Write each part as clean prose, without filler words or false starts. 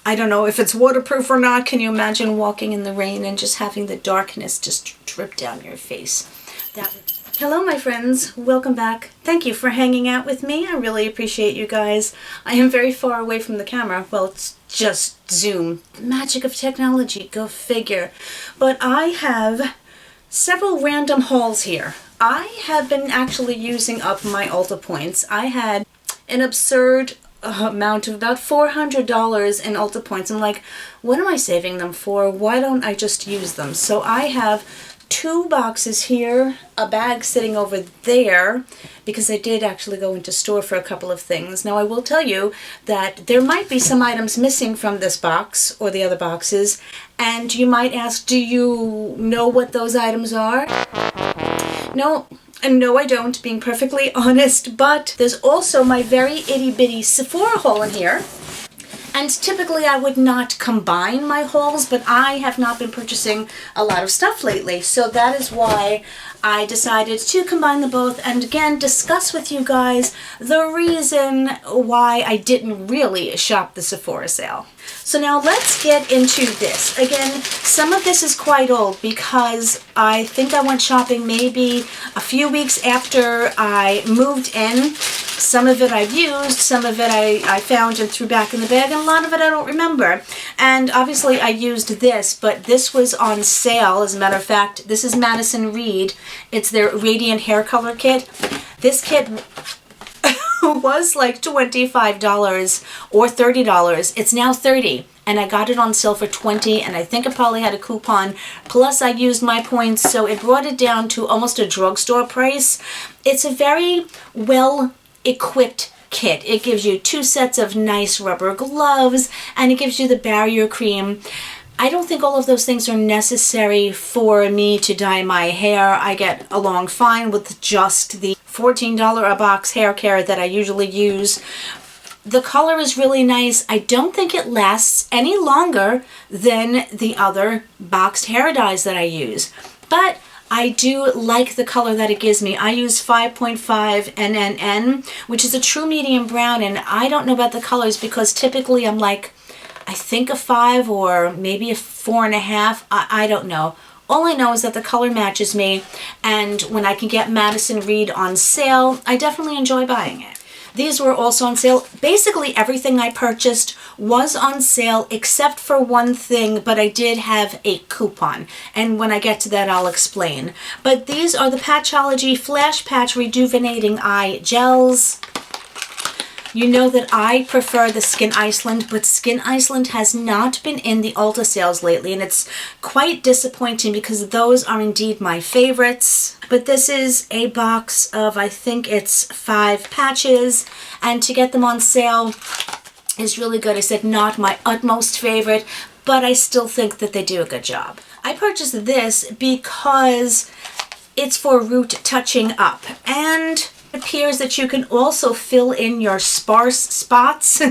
I don't know if it's waterproof or not. Can you imagine walking in the rain and just having the darkness just drip down your face? Hello my friends, welcome back. Thank you for hanging out with me. I really appreciate you guys. I am very far away from the camera. Well, it's just Zoom. The magic of technology, go figure. But I have several random hauls here. I have been actually using up my Ulta Points. I had an absurd amount of about $400 in Ulta Points. I'm like, what am I saving them for? Why don't I just use them? So I have 2 boxes here, a bag sitting over there, because I did actually go into store for a couple of things. Now I will tell you that there might be some items missing from this box or the other boxes, and you might ask, do you know what those items are? No, I don't, being perfectly honest, but there's also my very itty bitty Sephora haul in here. And typically I would not combine my hauls, but I have not been purchasing a lot of stuff lately. So that is why I decided to combine them both and again discuss with you guys the reason why I didn't really shop the Sephora sale. So now let's get into this. Again, some of this is quite old because I think I went shopping maybe a few weeks after I moved in. Some of it I've used, some of it I found and threw back in the bag, and a lot of it I don't remember. And obviously I used this, but this was on sale. As a matter of fact, this is Madison Reed. It's their Radiant Hair Color Kit. This kit was like $25 or $30. It's now $30. And I got it on sale for $20, and I think I probably had a coupon. Plus I used my points, so it brought it down to almost a drugstore price. It's a very well equipped kit. It gives you 2 sets of nice rubber gloves, and it gives you the barrier cream. I don't think all of those things are necessary for me to dye my hair. I get along fine with just the $14 a box hair care that I usually use. The color is really nice. I don't think it lasts any longer than the other boxed hair dyes that I use, but I do like the color that it gives me. I use 5.5 NNN, which is a true medium brown, and I don't know about the colors because typically I'm like, I think a 5 or maybe a 4.5. I don't know. All I know is that the color matches me, and when I can get Madison Reed on sale, I definitely enjoy buying it. These were also on sale. Basically everything I purchased was on sale except for one thing, but I did have a coupon. And when I get to that, I'll explain. But these are the Patchology Flash Patch Rejuvenating Eye Gels. You know that I prefer the Skin Iceland, but Skin Iceland has not been in the Ulta sales lately, and it's quite disappointing because those are indeed my favorites. But this is a box of, I think it's 5 patches, and to get them on sale is really good. I said not my utmost favorite, but I still think that they do a good job. I purchased this because it's for root touching up, and it appears that you can also fill in your sparse spots.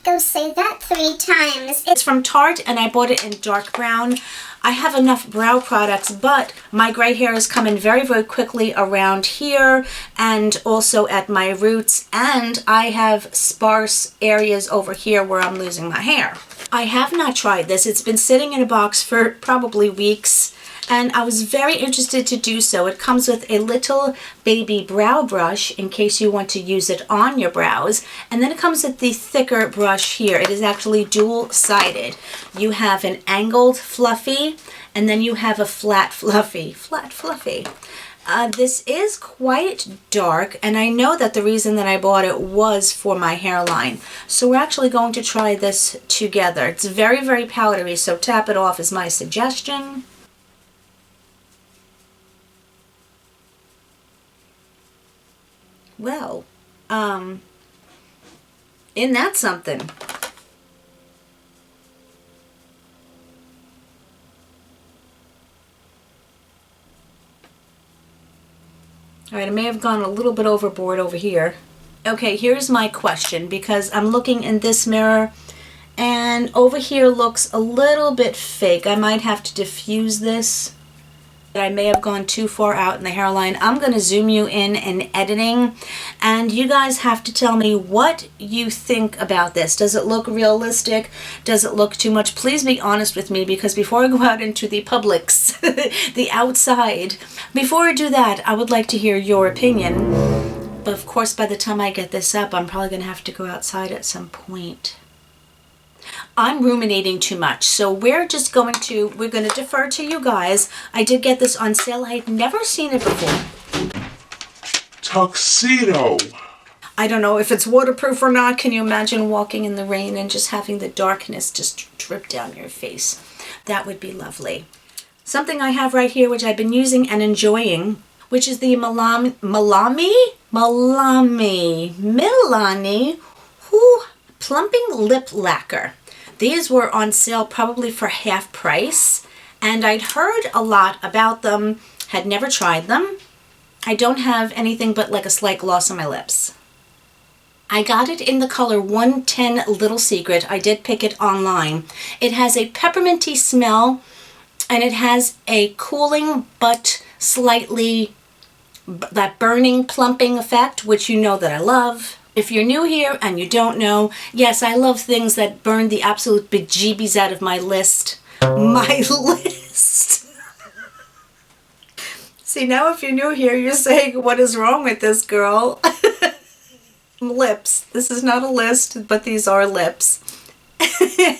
Go say that 3 times. It's from Tarte, and I bought it in dark brown. I have enough brow products, but my gray hair is coming very, very quickly around here and also at my roots, and I have sparse areas over here where I'm losing my hair. I have not tried this. It's been sitting in a box for probably weeks, and I was very interested to do so. It comes with a little baby brow brush in case you want to use it on your brows, and then it comes with the thicker brush here. It is actually dual-sided. You have an angled fluffy, and then you have a flat fluffy. This is quite dark, and I know that the reason that I bought it was for my hairline. So we're actually going to try this together. It's very, very powdery, so tap it off is my suggestion. Well, isn't that something? Alright, I may have gone a little bit overboard over here. Okay, here's my question, because I'm looking in this mirror and over here looks a little bit fake. I might have to diffuse this I may have gone too far out in the hairline. I'm going to zoom you in editing, and you guys have to tell me what you think about this. Does it look realistic? Does it look too much? Please be honest with me, because before I go out into the publics, the outside, before I do that, I would like to hear your opinion. But of course, by the time I get this up, I'm probably going to have to go outside at some point. I'm ruminating too much, so we're going to defer to you guys. I did get this on sale. I had never seen it before. Tuxedo. I don't know if it's waterproof or not. Can you imagine walking in the rain and just having the darkness just drip down your face? That would be lovely. Something I have right here, which I've been using and enjoying, which is the Milani Plumping Lip Lacquer. These were on sale probably for half price, and I'd heard a lot about them, had never tried them. I don't have anything but like a slight gloss on my lips. I got it in the color 110 Little Secret. I did pick it online. It has a pepperminty smell, and it has a cooling but slightly that burning plumping effect, which you know that I love. If you're new here and you don't know, yes, I love things that burn the absolute bejeebies out of my list. My list. See, now if you're new here, you're saying, what is wrong with this girl? Lips. This is not a list, but these are lips.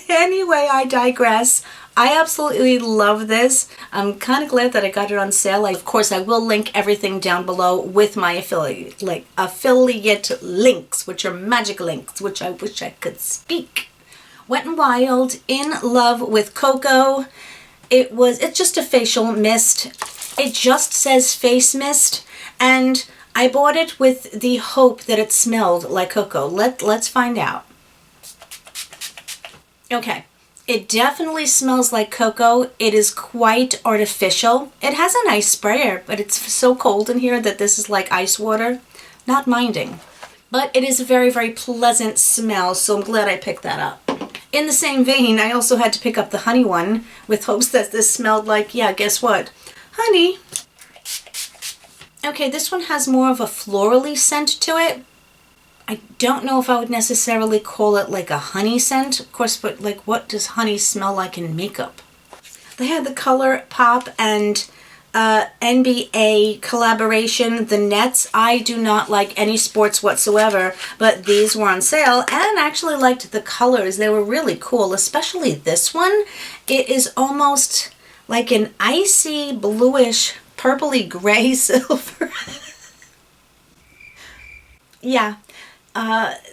Anyway, I digress. I absolutely love this. I'm kind of glad that I got it on sale. Of course, I will link everything down below with my affiliate links, which are magic links, which I wish I could speak. Wet n Wild, in love with cocoa. It's just a facial mist. It just says face mist, and I bought it with the hope that it smelled like cocoa. Let's find out. Okay. It definitely smells like cocoa. It is quite artificial. It has a nice sprayer, but it's so cold in here that this is like ice water. Not minding. But it is a very, very pleasant smell, so I'm glad I picked that up. In the same vein, I also had to pick up the honey one with hopes that this smelled like, yeah, guess what? Honey. Okay, this one has more of a florally scent to it. I don't know if I would necessarily call it like a honey scent, of course, but like what does honey smell like in makeup? They had the Colourpop and NBA collaboration, the nets. I do not like any sports whatsoever, but these were on sale and actually liked the colors. They were really cool, especially this one. It is almost like an icy bluish purpley gray silver. Yeah.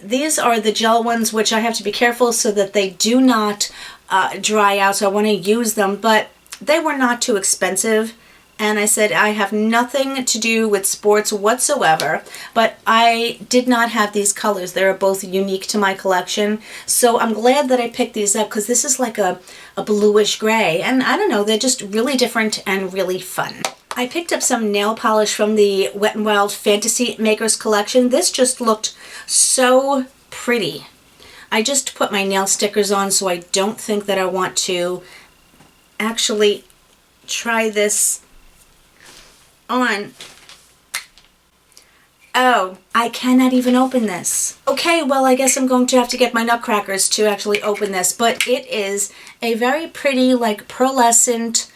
These are the gel ones, which I have to be careful so that they do not dry out, so I want to use them, but they were not too expensive, and I said I have nothing to do with sports whatsoever, but I did not have these colors. They're both unique to my collection, so I'm glad that I picked these up because this is like a bluish gray, and I don't know, they're just really different and really fun. I picked up some nail polish from the Wet n Wild Fantasy Makers collection. This just looked so pretty. I just put my nail stickers on, so I don't think that I want to actually try this on. Oh, I cannot even open this. Okay, well, I guess I'm going to have to get my nutcrackers to actually open this, but it is a very pretty, like, pearlescent,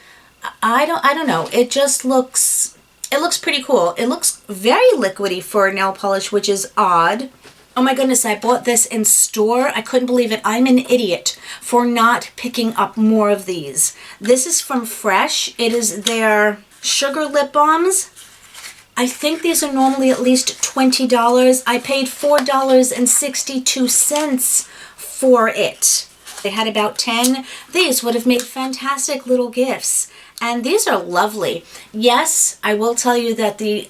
I don't know. It just looks, it looks pretty cool. It looks very liquidy for nail polish, which is odd. Oh my goodness, I bought this in store. I couldn't believe it. I'm an idiot for not picking up more of these. This is from Fresh. It is their sugar lip balms. I think these are normally at least $20. I paid $4.62 for it. They had about 10. These would have made fantastic little gifts. And these are lovely. Yes, I will tell you that the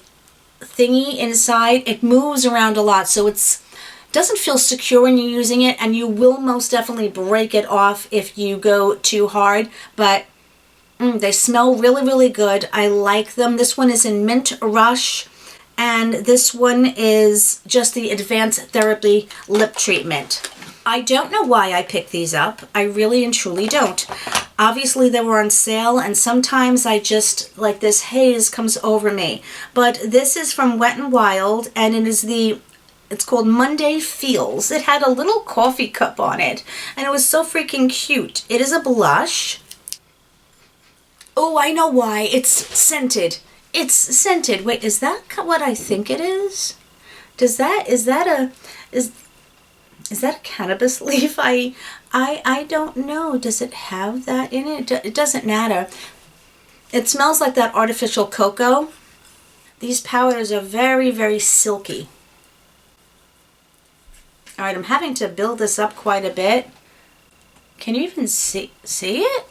thingy inside, it moves around a lot, so it doesn't feel secure when you're using it, and you will most definitely break it off if you go too hard, but they smell really, really good. I like them. This one is in Mint Rush, and this one is just the Advanced Therapy Lip Treatment. I don't know why I picked these up. I really and truly don't. Obviously they were on sale, and sometimes I just, like, this haze comes over me. But this is from Wet n Wild, and it's called Monday Feels. It had a little coffee cup on it, and it was so freaking cute. It is a blush. Oh, I know why. It's scented. It's scented. Wait, is that what I think it is? Is that a cannabis leaf? I don't know. Does it have that in it? It doesn't matter. It smells like that artificial cocoa. These powders are very, very silky. All right, I'm having to build this up quite a bit. Can you even see it?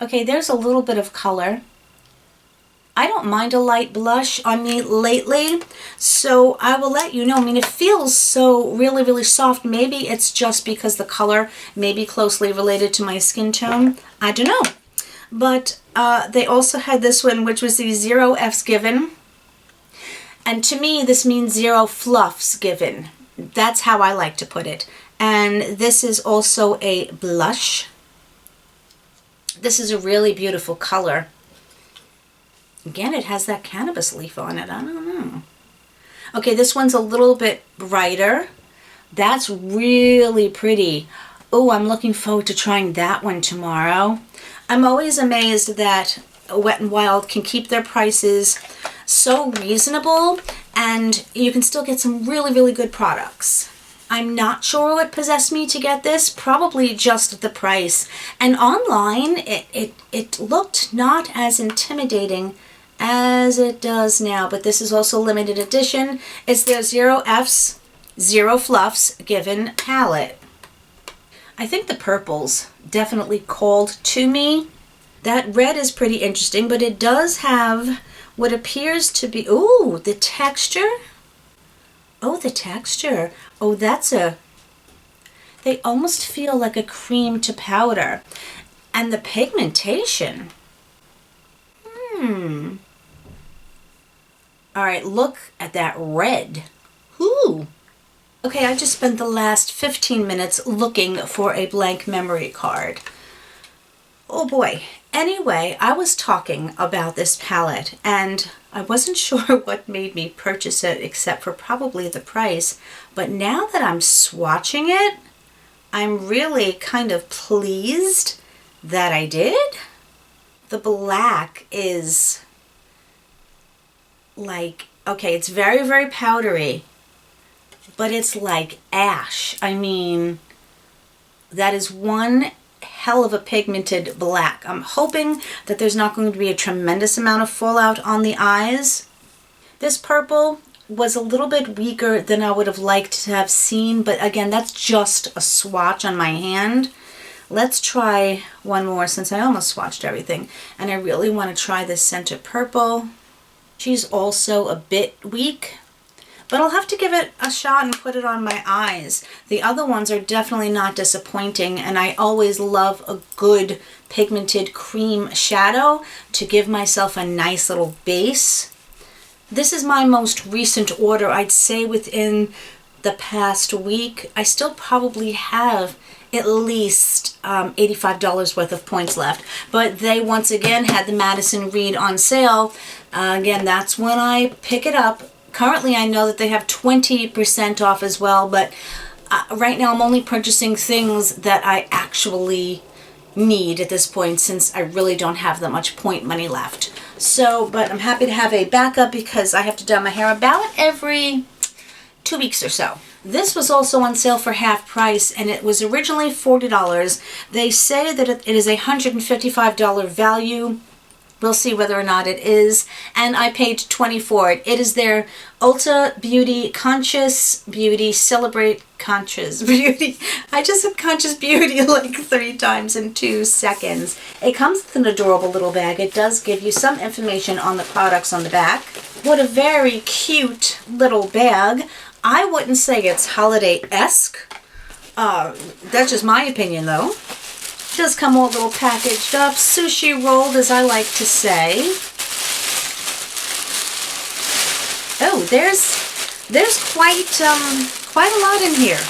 Okay, there's a little bit of color. I don't mind a light blush on me lately, so I will let you know. I mean, it feels so really, really soft. Maybe it's just because the color may be closely related to my skin tone. I don't know. But they also had this one, which was the 0 F's given. And to me, this means 0 fluffs given. That's how I like to put it. And this is also a blush. This is a really beautiful color. Again, it has that cannabis leaf on it. I don't know. Okay, this one's a little bit brighter. That's really pretty. Oh, I'm looking forward to trying that one tomorrow. I'm always amazed that Wet n Wild can keep their prices so reasonable, and you can still get some really, really good products. I'm not sure what possessed me to get this, probably just the price. And online, it looked not as intimidating as it does now, but this is also limited edition. It's their 0 F's, 0 fluffs given palette. I think the purples definitely called to me. That red is pretty interesting, but it does have what appears to be, ooh, the texture. Oh, the texture. Oh, they almost feel like a cream to powder. And the pigmentation. All right, look at that red. Ooh. Okay, I just spent the last 15 minutes looking for a blank memory card. Oh boy. Anyway, I was talking about this palette, and I wasn't sure what made me purchase it except for probably the price. But now that I'm swatching it, I'm really kind of pleased that I did. The black is like, okay, it's very, very powdery, but it's like ash. I mean, that is one hell of a pigmented black. I'm hoping that there's not going to be a tremendous amount of fallout on the eyes. This purple was a little bit weaker than I would have liked to have seen, but again, that's just a swatch on my hand. Let's try one more since I almost swatched everything, and I really want to try this Center Purple. She's also a bit weak, but I'll have to give it a shot and put it on my eyes. The other ones are definitely not disappointing, and I always love a good pigmented cream shadow to give myself a nice little base. This is my most recent order, I'd say within the past week. I still probably have at least $85 worth of points left, but they once again had the Madison Reed on sale. Again, that's when I pick it up. Currently, I know that they have 20% off as well, but right now I'm only purchasing things that I actually need at this point, since I really don't have that much point money left. So, but I'm happy to have a backup because I have to dye my hair about every 2 weeks or so. This was also on sale for half price, and it was originally $40. They say that it is a $155 value. We'll see whether or not it is. And I paid $20 for it. It is their Ulta Beauty Conscious Beauty Celebrate Conscious Beauty. I just said Conscious Beauty like 3 times in 2 seconds. It comes with an adorable little bag. It does give you some information on the products on the back. What a very cute little bag. I wouldn't say it's holiday-esque. That's just my opinion, though. It does come all little packaged up, sushi rolled, as I like to say. Oh, there's quite a lot in here.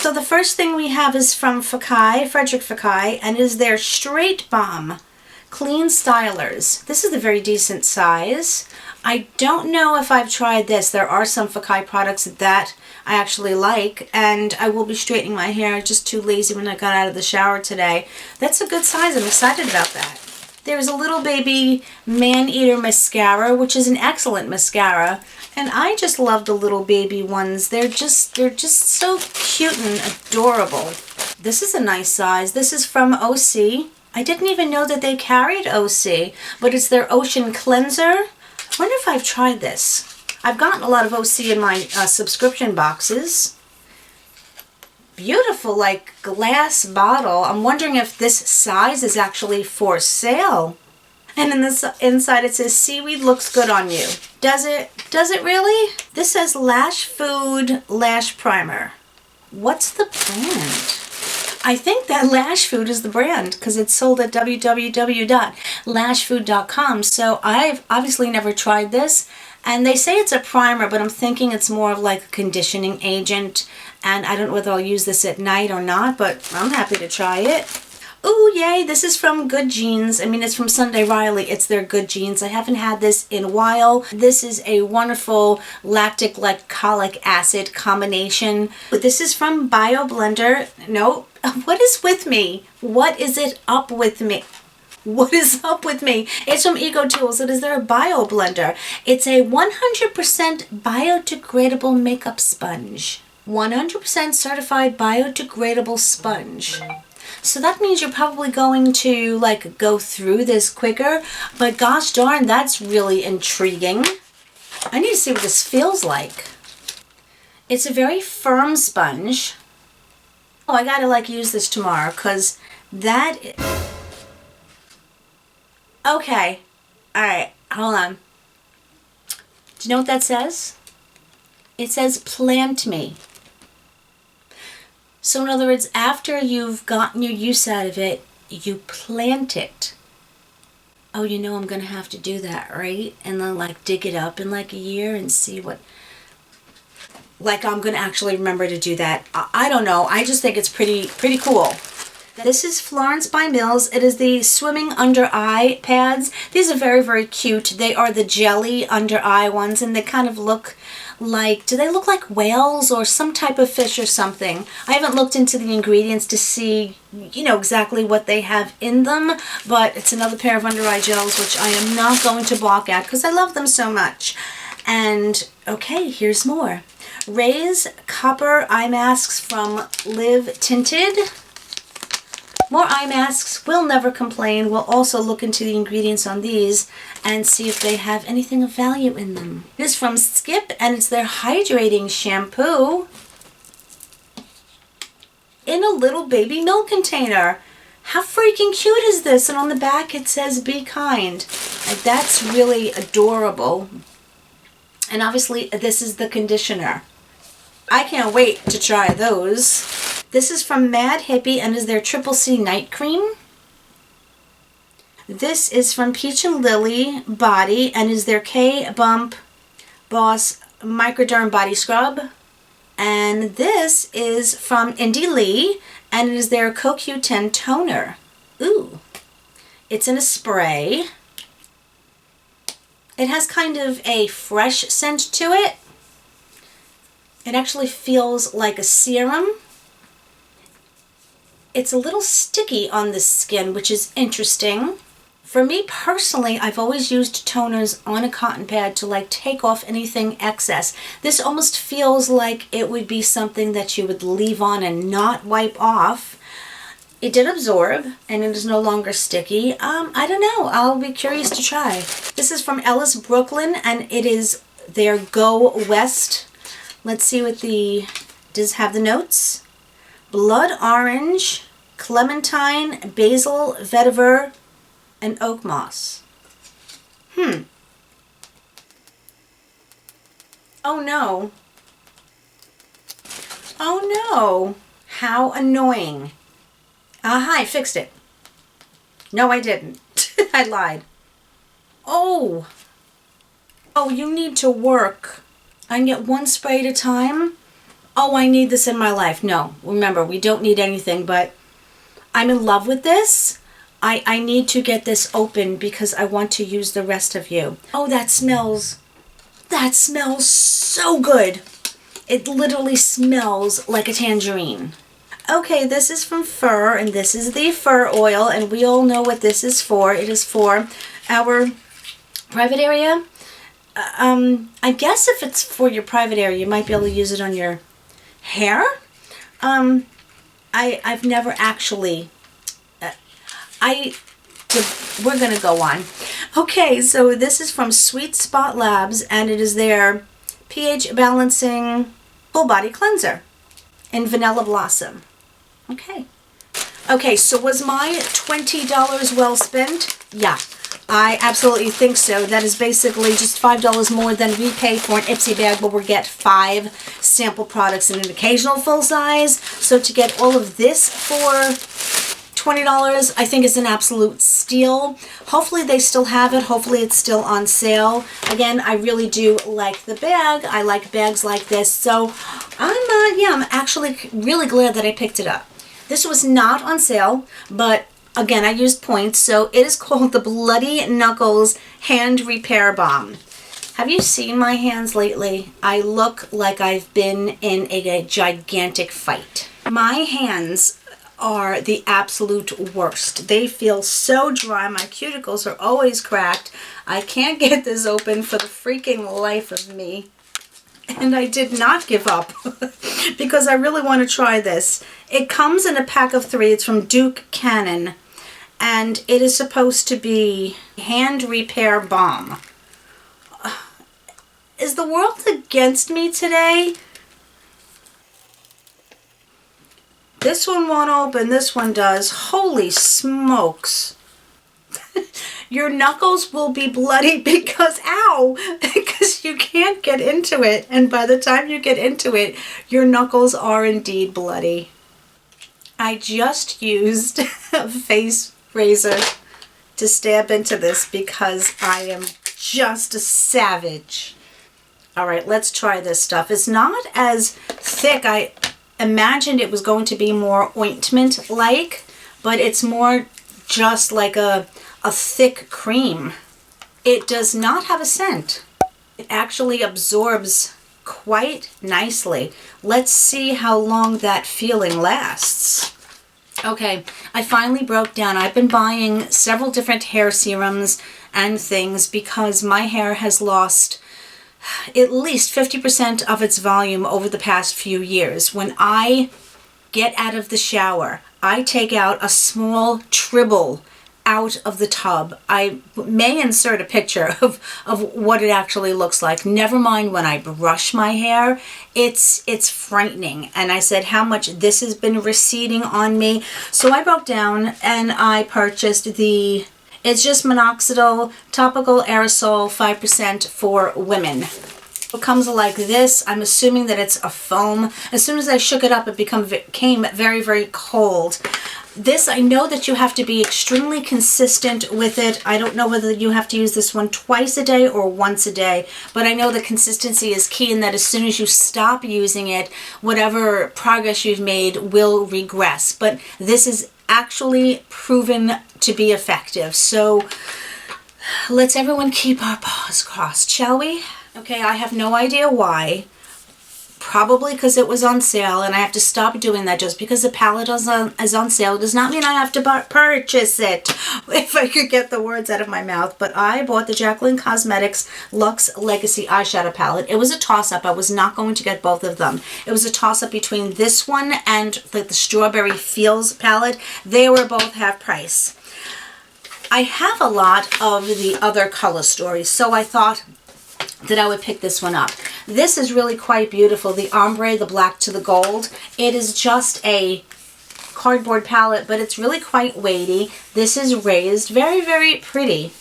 So the first thing we have is from Frederick Fekkai, and is their Straight Balm Clean Stylers. This is a very decent size. I don't know if I've tried this. There are some Fekkai products that I actually like, and I will be straightening my hair. Just too lazy when I got out of the shower today. That's a good size. I'm excited about that. There's a Little Baby Man-Eater Mascara, which is an excellent mascara. And I just love the Little Baby ones. They're just so cute and adorable. This is a nice size. This is from OC. I didn't even know that they carried OC, but it's their Ocean Cleanser. I wonder if I've tried this. I've gotten a lot of OC in my subscription boxes. Beautiful, like glass bottle. I'm wondering if this size is actually for sale. And in this inside it says, seaweed looks good on you. Does it? Does it really? This says Lash Food Lash Primer. What's the brand? I think that Lash Food is the brand because it's sold at www.lashfood.com. So I've obviously never tried this. And they say it's a primer, but I'm thinking it's more of like a conditioning agent. And I don't know whether I'll use this at night or not, but I'm happy to try it. Ooh, yay, this is from Good Genes. I mean, it's from Sunday Riley. It's their Good Genes. I haven't had this in a while. This is a wonderful lactic glycolic acid combination. This is from Bio Blender. No, what is with me? What is it up with me? What is up with me? It's from Ego Tools. It is their Bio Blender. It's a 100% biodegradable makeup sponge. 100% certified biodegradable sponge. So that means you're probably going to like go through this quicker, but gosh darn, that's really intriguing. I need to see what this feels like. It's a very firm sponge. Oh, I gotta like use this tomorrow because that... Okay, alright, hold on. Do you know what that says? It says plant me. So in other words, after you've gotten your use out of it, you plant it. Oh, you know I'm going to have to do that, right? And then like dig it up in like a year and see what... Like I'm going to actually remember to do that. I don't know. I just think it's pretty cool. This is Florence by Mills. It is the Swimming Under Eye pads. These are very cute. They are the jelly under eye ones, and they kind of look like, do they look like whales or some type of fish or something? I haven't looked into the ingredients to see, you know, exactly what they have in them, but it's another pair of under eye gels which I am not going to balk at because I love them so much. And okay, here's more. Ray's Copper Eye Masks from Live Tinted. More eye masks. We'll never complain. We'll also look into the ingredients on these and see if they have anything of value in them. It is from Skip, and it's their hydrating shampoo in a little baby milk container. How freaking cute is this? And on the back it says be kind. Like, that's really adorable. And obviously this is the conditioner. I can't wait to try those. This is from Mad Hippie and is their Triple C Night Cream. This is from Peach and Lily Body and is their K-Bump Boss Microderm Body Scrub. And this is from Indie Lee and it is their CoQ10 Toner. Ooh. It's in a spray. It has kind of a fresh scent to it. It actually feels like a serum. It's a little sticky on the skin, which is interesting. For me personally, I've always used toners on a cotton pad to like take off anything excess. This almost feels like it would be something that you would leave on and not wipe off. It did absorb and it is no longer sticky. I don't know. I'll be curious to try. This is from Ellis Brooklyn and it is their Go West. Let's see what does have the notes. Blood orange, clementine, basil, vetiver, and oak moss. Oh no. Oh no. How annoying. Aha, I fixed it. No, I didn't. I lied. Oh. Oh, you need to work. I can get one spray at a time. oh, I need this in my life. No, remember, we don't need anything, but I'm in love with this. I need to get this open because I want to use the rest of you. Oh, that smells so good. It literally smells like a tangerine. Okay, this is from Fur, and this is the fur oil, and we all know what this is for. It is for our private area. I guess if it's for your private area, you might be able to use it on your hair. I've never actually... we're gonna go on. Okay, so this is from Sweet Spot Labs, and it is their pH balancing full body cleanser in Vanilla Blossom. Okay, so was my $20 well spent? Yeah, I absolutely think so. That is basically just $5 more than we pay for an Ipsy bag, but we get 5 sample products in an occasional full size. So to get all of this for $20, I think is an absolute steal. Hopefully they still have it. Hopefully it's still on sale. Again, I really do like the bag. I like bags like this. So I'm actually really glad that I picked it up. This was not on sale, but again, I used points. So it is called the Bloody Knuckles Hand Repair Balm. Have you seen my hands lately? I look like I've been in a gigantic fight. My hands are the absolute worst. They feel so dry. My cuticles are always cracked. I can't get this open for the freaking life of me. And I did not give up because I really want to try this. It comes in a pack of 3. It's from Duke Cannon. And it is supposed to be hand repair balm. Is the world against me today? This one won't open, this one does. Holy smokes. Your knuckles will be bloody because, ow, because you can't get into it. And by the time you get into it, your knuckles are indeed bloody. I just used a face razor to stab into this because I am just a savage. All right, let's try this stuff. It's not as thick. I imagined it was going to be more ointment-like, but it's more just like a thick cream. It does not have a scent. It actually absorbs quite nicely. Let's see how long that feeling lasts. Okay, I finally broke down. I've been buying several different hair serums and things because my hair has lost at least 50% of its volume over the past few years. When I get out of the shower, I take out a small tribble out of the tub. I may insert a picture of what it actually looks like. Never mind when I brush my hair. It's frightening. And I said how much this has been receding on me. So I broke down and I purchased it's just minoxidil topical aerosol 5% for women. It comes like this. I'm assuming that it's a foam. As soon as I shook it up, it became very, very cold. This, I know that you have to be extremely consistent with it. I don't know whether you have to use this one twice a day or once a day, but I know the consistency is key and that as soon as you stop using it, whatever progress you've made will regress. But this is actually proven to be effective. So let's everyone keep our paws crossed, shall we? Okay, I have no idea why. Probably because it was on sale, and I have to stop doing that. Just because the palette is on sale does not mean I have to purchase it, if I could get the words out of my mouth. But I bought the Jacqueline Cosmetics Luxe Legacy Eyeshadow Palette. It was a toss-up. I was not going to get both of them. It was a toss-up between this one and like the Strawberry Feels palette. They were both half price. I have a lot of the other color stories, so I thought that I would pick this one up. This is really quite beautiful. The ombre, the black to the gold. It is just a cardboard palette, but it's really quite weighty. This is raised. Very, very pretty.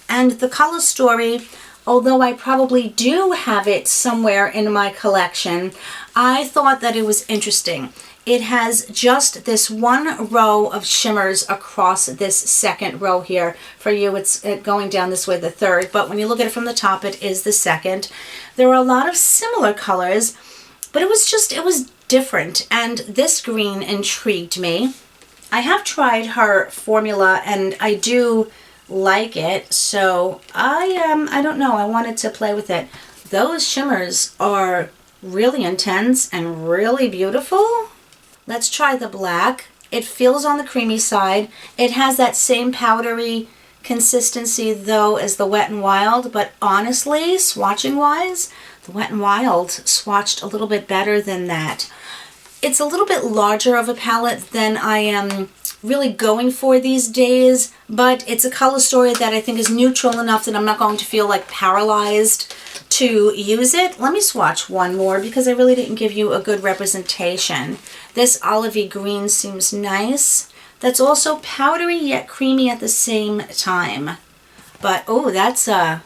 And the color story, although I probably do have it somewhere in my collection, I thought that it was interesting. It has just this one row of shimmers across this second row here. For you, it's going down this way, the third, but when you look at it from the top, it is the second. There are a lot of similar colors, But it was different, and this green intrigued me. I have tried her formula and I do like it, so I don't know, I wanted to play with it. Those shimmers are really intense and really beautiful. Let's try the black. It feels on the creamy side. It has that same powdery consistency though as the Wet n Wild, but honestly, swatching wise, the Wet n Wild swatched a little bit better than that. It's a little bit larger of a palette than I am really going for these days, but it's a color story that I think is neutral enough that I'm not going to feel like paralyzed to use it. Let me swatch one more because I really didn't give you a good representation. This olivey green seems nice. That's also powdery yet creamy at the same time. But oh, that's a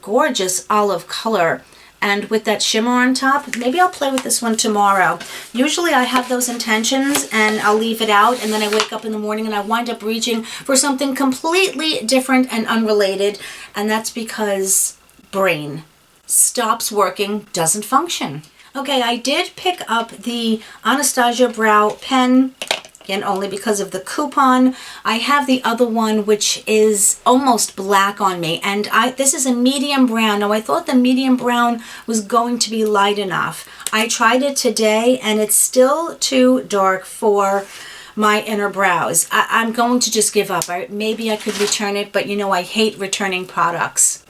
gorgeous olive color. And with that shimmer on top, maybe I'll play with this one tomorrow. Usually I have those intentions and I'll leave it out, and then I wake up in the morning and I wind up reaching for something completely different and unrelated, and that's because brain stops working, doesn't function. Okay, I did pick up the Anastasia Brow Pen, again, only because of the coupon. I have the other one, which is almost black on me, and this is a medium brown. Now, I thought the medium brown was going to be light enough. I tried it today, and it's still too dark for my inner brows. I'm going to just give up. Maybe I could return it, but you know I hate returning products.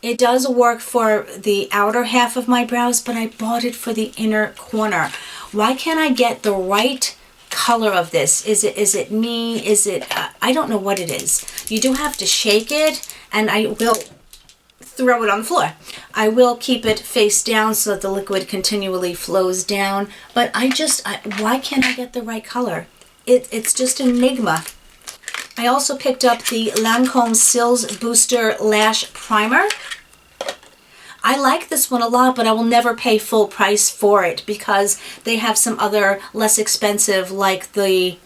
It does work for the outer half of my brows, but I bought it for the inner corner. Why can't I get the right color of this? Is it me? Is it, I don't know what it is. You do have to shake it, and I will throw it on the floor. I will keep it face down so that the liquid continually flows down, but why can't I get the right color? It's just an enigma. I also picked up the Lancome Cils Booster Lash Primer. I like this one a lot, but I will never pay full price for it because they have some other less expensive, like the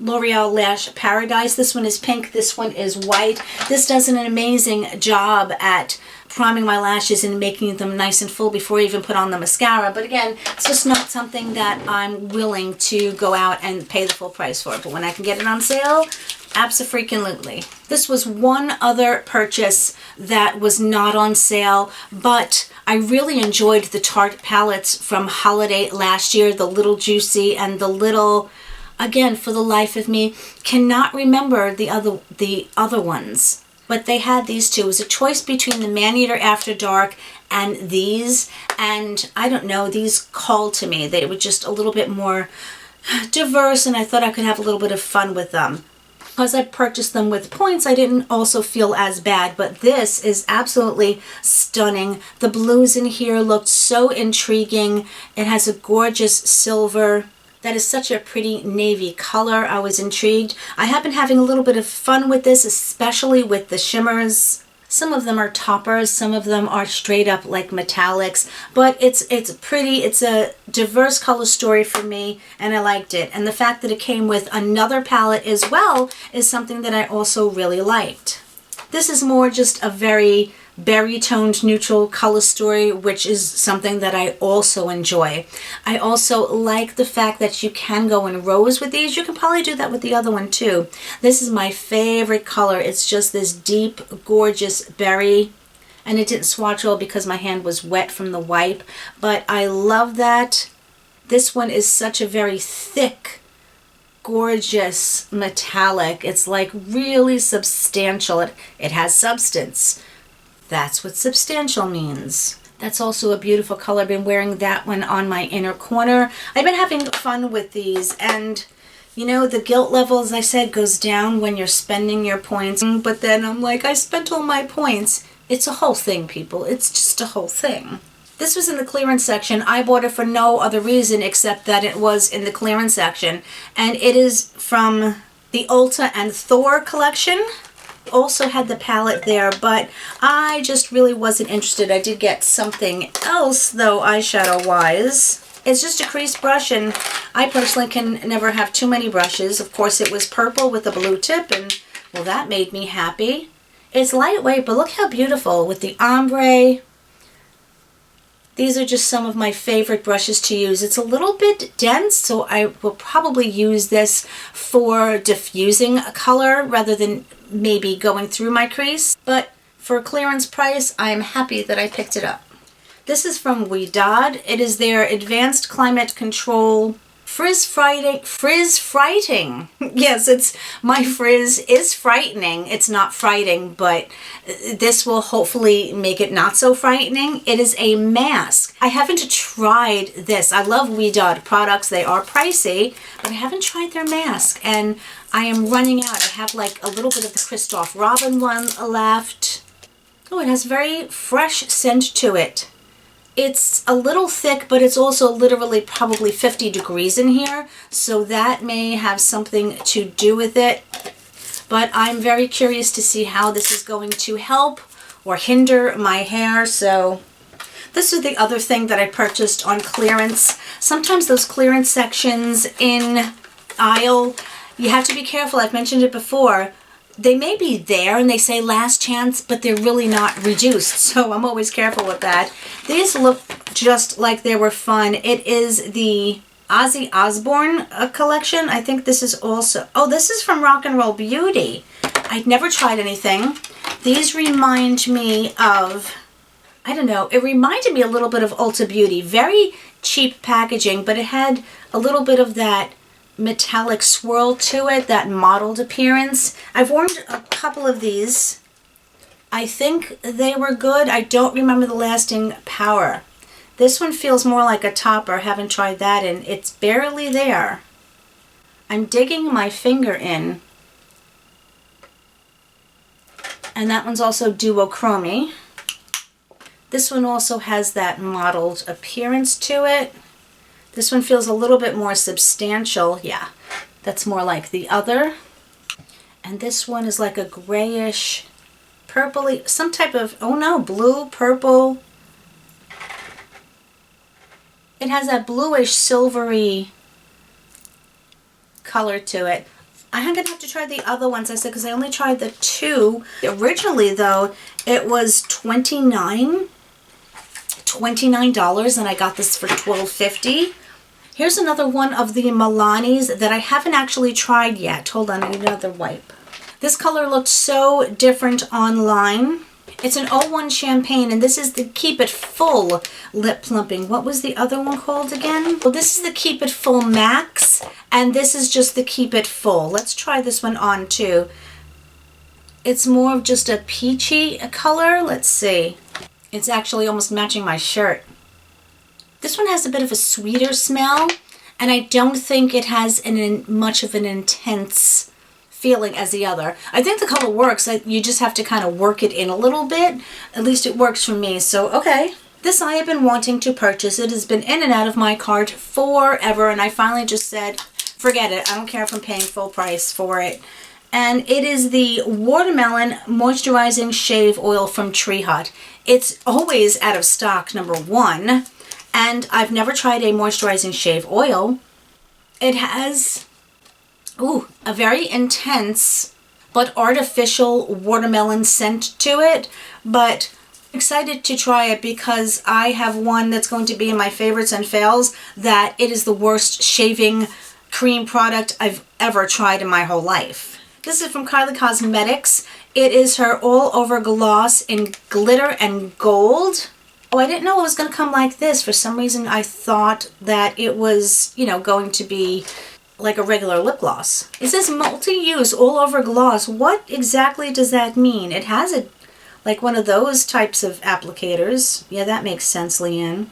L'Oreal Lash Paradise. This one is pink, this one is white. This does an amazing job at priming my lashes and making them nice and full before I even put on the mascara. But again, it's just not something that I'm willing to go out and pay the full price for. But when I can get it on sale, abso-freaking-lutely. This was one other purchase that was not on sale, but I really enjoyed the Tarte palettes from holiday last year, the Little Juicy and the Little, again, for the life of me, cannot remember the other ones. But they had these two. It was a choice between the Man-Eater After Dark and these, and I don't know, these called to me. They were just a little bit more diverse, and I thought I could have a little bit of fun with them. Because I purchased them with points, I didn't also feel as bad, but this is absolutely stunning. The blues in here looked so intriguing. It has a gorgeous silver. That is such a pretty navy color. I was intrigued. I have been having a little bit of fun with this, especially with the shimmers. Some of them are toppers, some of them are straight up like metallics, but it's pretty. It's a diverse color story for me, and I liked it. And the fact that it came with another palette as well is something that I also really liked. This is more just a very berry-toned neutral color story, which is something that I also enjoy. I also like the fact that you can go in rose with these. You can probably do that with the other one too. This is my favorite color. It's just this deep, gorgeous berry, and it didn't swatch well because my hand was wet from the wipe, but I love that. This one is such a very thick, gorgeous metallic. It's like really substantial. It has substance. That's what substantial means. That's also a beautiful color. I've been wearing that one on my inner corner. I've been having fun with these, and you know, the guilt level, as I said, goes down when you're spending your points. But then I'm like, I spent all my points. It's a whole thing, people. It's just a whole thing. This was in the clearance section. I bought it for no other reason except that it was in the clearance section. And it is from the Ulta and Thor collection. Also had the palette there, but I just really wasn't interested. I did get something else though, eyeshadow wise. It's just a crease brush, and I personally can never have too many brushes. Of course, it was purple with a blue tip, and well, that made me happy. It's lightweight, but look how beautiful with the ombre. These are just some of my favorite brushes to use. It's a little bit dense, so I will probably use this for diffusing a color rather than maybe going through my crease. But for a clearance price, I am happy that I picked it up. This is from Ouidad. It is their Advanced Climate Control Frizz Frighting. Yes, it's my frizz is frightening. It's not frighting, but this will hopefully make it not so frightening. It is a mask. I haven't tried this. I love Ouidad products. They are pricey, but I haven't tried their mask, and I am running out. I have like a little bit of the Christophe Robin one left. Oh, it has very fresh scent to it. It's a little thick, but it's also literally probably 50 degrees in here, so that may have something to do with it. But I'm very curious to see how this is going to help or hinder my hair. So this is the other thing that I purchased on clearance. Sometimes those clearance sections in aisle, you have to be careful. I've mentioned it before. They may be there and they say last chance, but they're really not reduced. So I'm always careful with that. These look just like they were fun. It is the Ozzy Osbourne collection. I think this is also, oh, this is from Rock and Roll Beauty. I'd never tried anything. These remind me of, I don't know, it reminded me a little bit of Ulta Beauty. Very cheap packaging, but it had a little bit of that metallic swirl to it, that mottled appearance. I've worn a couple of these. I think they were good. I don't remember the lasting power. This one feels more like a topper. Haven't tried that, and it's barely there. I'm digging my finger in. And that one's also duochrome. This one also has that mottled appearance to it. This one feels a little bit more substantial. Yeah, that's more like the other. And this one is like a grayish, purpley, some type of, oh no, blue, purple. It has that bluish, silvery color to it. I'm going to have to try the other ones, I said, because I only tried the two. Originally, though, it was $29, and I got this for $12.50. Here's another one of the Milanis that I haven't actually tried yet. Hold on, I need another wipe. This color looked so different online. It's an 01 Champagne, and this is the Keep It Full Lip Plumping. What was the other one called again? Well, this is the Keep It Full Max, and this is just the Keep It Full. Let's try this one on, too. It's more of just a peachy color. Let's see. It's actually almost matching my shirt. This one has a bit of a sweeter smell, and I don't think it has much of an intense feeling as the other. I think the color works. You just have to kind of work it in a little bit. At least it works for me. So, okay. This I have been wanting to purchase. It has been in and out of my cart forever, and I finally just said, forget it. I don't care if I'm paying full price for it. And it is the Watermelon Moisturizing Shave Oil from Tree Hut. It's always out of stock, number one. And I've never tried a moisturizing shave oil. It has, a very intense but artificial watermelon scent to it. But I'm excited to try it because I have one that's going to be in my favorites and fails, that it is the worst shaving cream product I've ever tried in my whole life. This is from Jacqueline Cosmetics. It is her all over gloss in glitter and gold. Oh, I didn't know it was going to come like this. For some reason, I thought that it was, going to be like a regular lip gloss. It says multi-use all over gloss. What exactly does that mean? It has like one of those types of applicators. Yeah, that makes sense, Leann.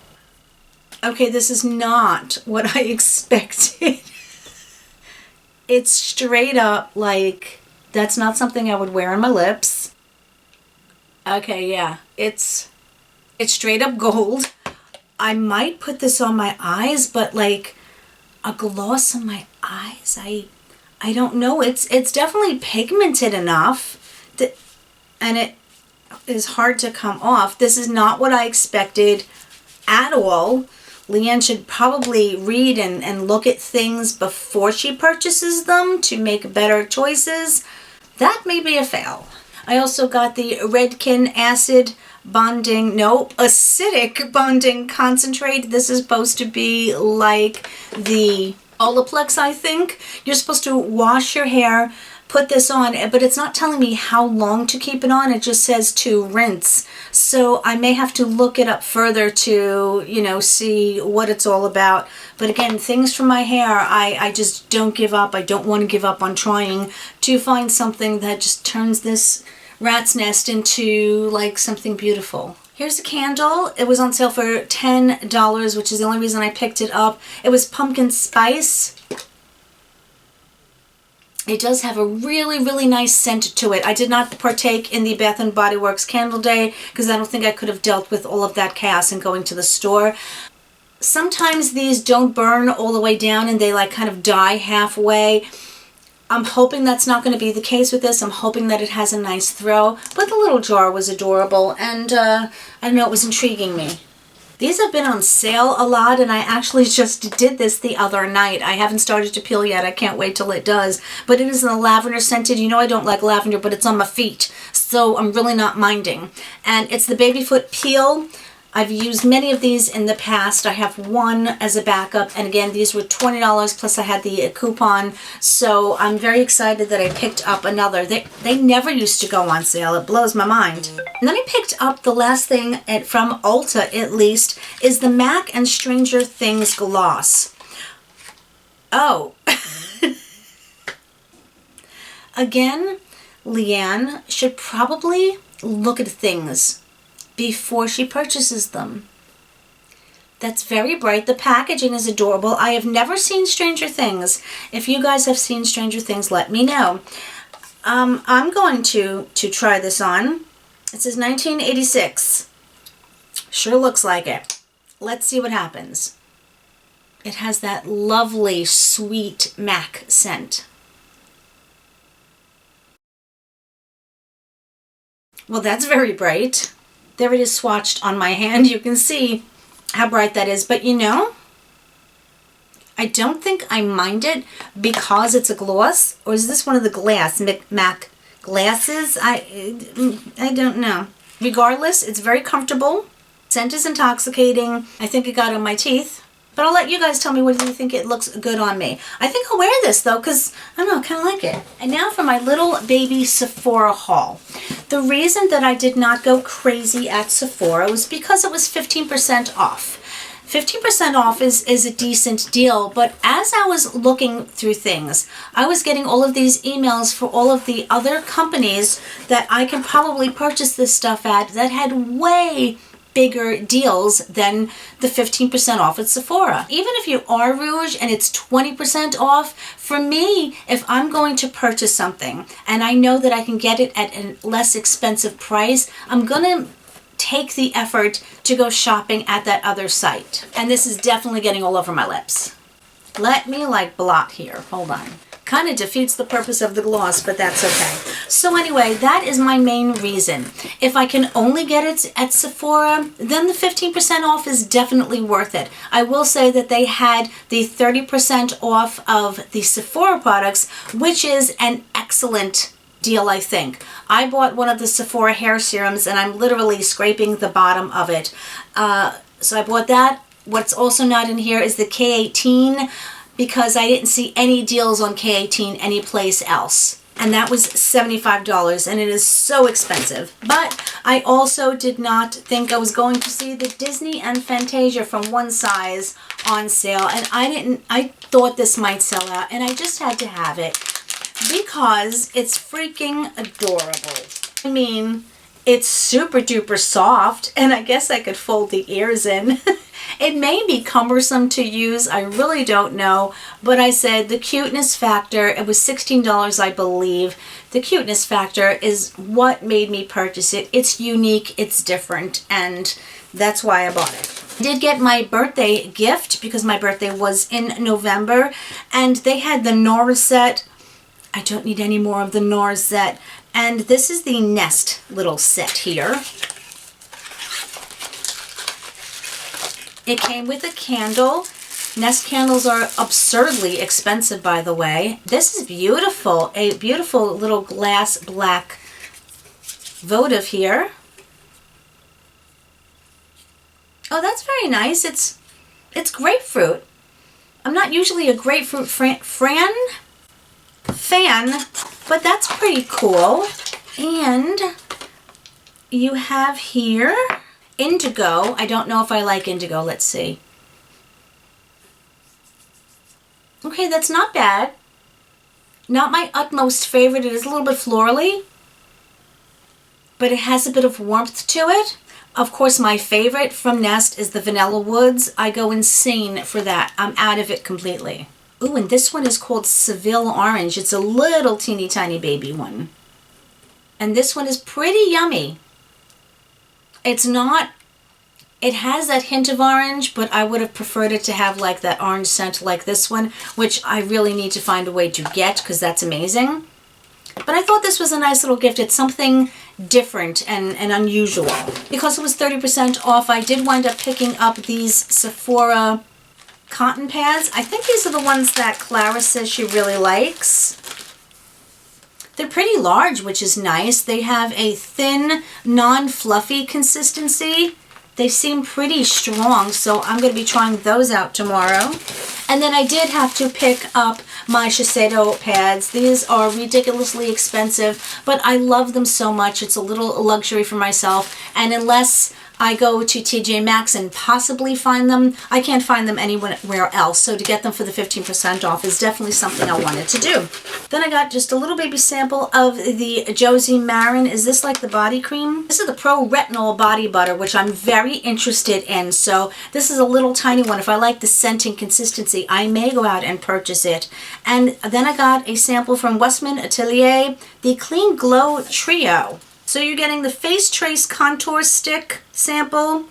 Okay, this is not what I expected. It's straight up like, that's not something I would wear on my lips. Okay, yeah, it's straight up gold. I might put this on my eyes, but like a gloss on my eyes, I don't know. It's definitely pigmented enough and it is hard to come off. This is not what I expected at all. Leann should probably read and look at things before she purchases them to make better choices. That may be a fail. I also got the Redken Acid bonding, no, acidic bonding concentrate. This is supposed to be like the Olaplex, I think. You're supposed to wash your hair, put this on, but it's not telling me how long to keep it on. It just says to rinse. So I may have to look it up further to, you know, see what it's all about. But again, things for my hair, I just don't give up. I don't want to give up on trying to find something that just turns this rat's nest into like something beautiful. Here's a candle. It was on sale for $10, which is the only reason I picked it up. It was pumpkin spice. It does have a really, really nice scent to it. I did not partake in the Bath & Body Works Candle Day because I don't think I could have dealt with all of that chaos and going to the store. Sometimes these don't burn all the way down and they like kind of die halfway. I'm hoping that's not going to be the case with this. I'm hoping that it has a nice throw. But the little jar was adorable and I don't know, it was intriguing me. These have been on sale a lot and I actually just did this the other night. I haven't started to peel yet. I can't wait till it does. But it is in the lavender scented. You know I don't like lavender, but it's on my feet. So I'm really not minding. And it's the Baby Foot Peel. I've used many of these in the past. I have one as a backup, and again, these were $20 plus I had the coupon, so I'm very excited that I picked up another. They never used to go on sale. It blows my mind. And then I picked up the last thing from Ulta, at least, is the MAC and Stranger Things gloss. Oh. Again, Leann should probably look at things before she purchases them. That's very bright. The packaging is adorable. I have never seen Stranger Things. If you guys have seen Stranger Things, let me know. I'm going to try this on. It says 1986. Sure looks like it. Let's see what happens. It has that lovely, sweet MAC scent. Well, that's very bright. There it is swatched on my hand. You can see how bright that is. But you know, I don't think I mind it because it's a gloss. Or is this one of the MAC glasses? I don't know. Regardless, it's very comfortable. Scent is intoxicating. I think it got on my teeth. But I'll let you guys tell me whether you think it looks good on me. I think I'll wear this though because, I don't know, I kind of like it. And now for my little baby Sephora haul. The reason that I did not go crazy at Sephora was because it was 15% off. 15% off is a decent deal, but as I was looking through things, I was getting all of these emails for all of the other companies that I can probably purchase this stuff at that had way bigger deals than the 15% off at Sephora. Even if you are Rouge and it's 20% off, for me, if I'm going to purchase something and I know that I can get it at a less expensive price, I'm gonna take the effort to go shopping at that other site. And this is definitely getting all over my lips. Let me like blot here, hold on. Kind of defeats the purpose of the gloss, but that's okay. So anyway, that is my main reason. If I can only get it at Sephora, then the 15% off is definitely worth it. I will say that they had the 30% off of the Sephora products, which is an excellent deal, I think. I bought one of the Sephora hair serums and I'm literally scraping the bottom of it. So I bought that. What's also not in here is the K18, because I didn't see any deals on K18 anyplace else. And that was $75 and it is so expensive. But I also did not think I was going to see the Disney and Fantasia from One Size on sale. And I thought this might sell out and I just had to have it because it's freaking adorable. I mean, it's super duper soft and I guess I could fold the ears in. It may be cumbersome to use, I really don't know, but I said the cuteness factor, it was $16 I believe. The cuteness factor is what made me purchase it. It's unique, it's different, and that's why I bought it. I did get my birthday gift because my birthday was in November, and they had the NARS set. I don't need any more of the NARS set, and this is the Nest little set here. It came with a candle. Nest candles are absurdly expensive, by the way. This is beautiful. A beautiful little glass black votive here. Oh, that's very nice. It's grapefruit. I'm not usually a grapefruit fan, but that's pretty cool. And you have here indigo. I don't know if I like indigo. Let's see. Okay, that's not bad. Not my utmost favorite. It is a little bit florally, but it has a bit of warmth to it. Of course, my favorite from Nest is the Vanilla Woods. I go insane for that. I'm out of it completely. Ooh, and this one is called Seville Orange. It's a little teeny tiny baby one. And this one is pretty yummy. It's not, it has that hint of orange, but I would have preferred it to have like that orange scent like this one, which I really need to find a way to get because that's amazing. But I thought this was a nice little gift. It's something different and unusual. Because it was 30% off, I did wind up picking up these Sephora cotton pads. I think these are the ones that Clara says she really likes. They're pretty large, which is nice. They have a thin, non-fluffy consistency. They seem pretty strong, so I'm going to be trying those out tomorrow. And then I did have to pick up my Shiseido pads. These are ridiculously expensive, but I love them so much. It's a little luxury for myself. And unless I go to TJ Maxx and possibly find them, I can't find them anywhere else. So to get them for the 15% off is definitely something I wanted to do. Then I got just a little baby sample of the Josie Maran. Is this like the body cream? This is the Pro Retinol Body Butter, which I'm very interested in. So this is a little tiny one. If I like the scenting consistency, I may go out and purchase it. And then I got a sample from Westman Atelier, the Clean Glow Trio. So you're getting the Face Trace Contour Stick sample,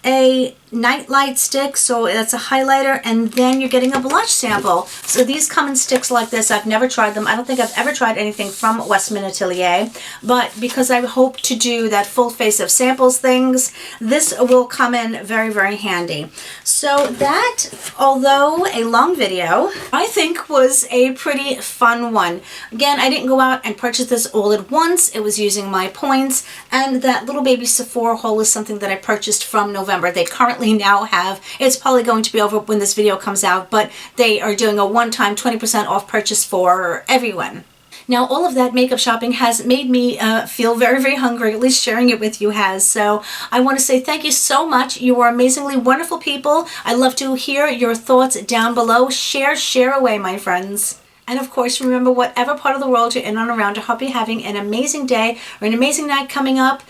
a Nightlight stick, so that's a highlighter, and then you're getting a blush sample. So these come in sticks like this. I've never tried them. I don't think I've ever tried anything from Westman Atelier, but because I hope to do that full face of samples things, this will come in very, very handy. So that, although a long video, I think was a pretty fun one. Again, I didn't go out and purchase this all at once. It was using my points, and that little baby Sephora Haul is something that I purchased from November. They currently now have, it's probably going to be over when this video comes out, but they are doing a one-time 20% off purchase for everyone. Now, all of that makeup shopping has made me feel very, very hungry. At least sharing it with you has. So I want to say thank you so much. You are amazingly wonderful people. I love to hear your thoughts down below. Share away, my friends. And of course, remember, whatever part of the world you're in and around, I hope you're having an amazing day or an amazing night coming up.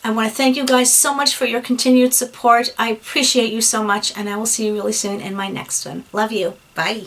I want to thank you guys so much for your continued support. I appreciate you so much, and I will see you really soon in my next one. Love you. Bye.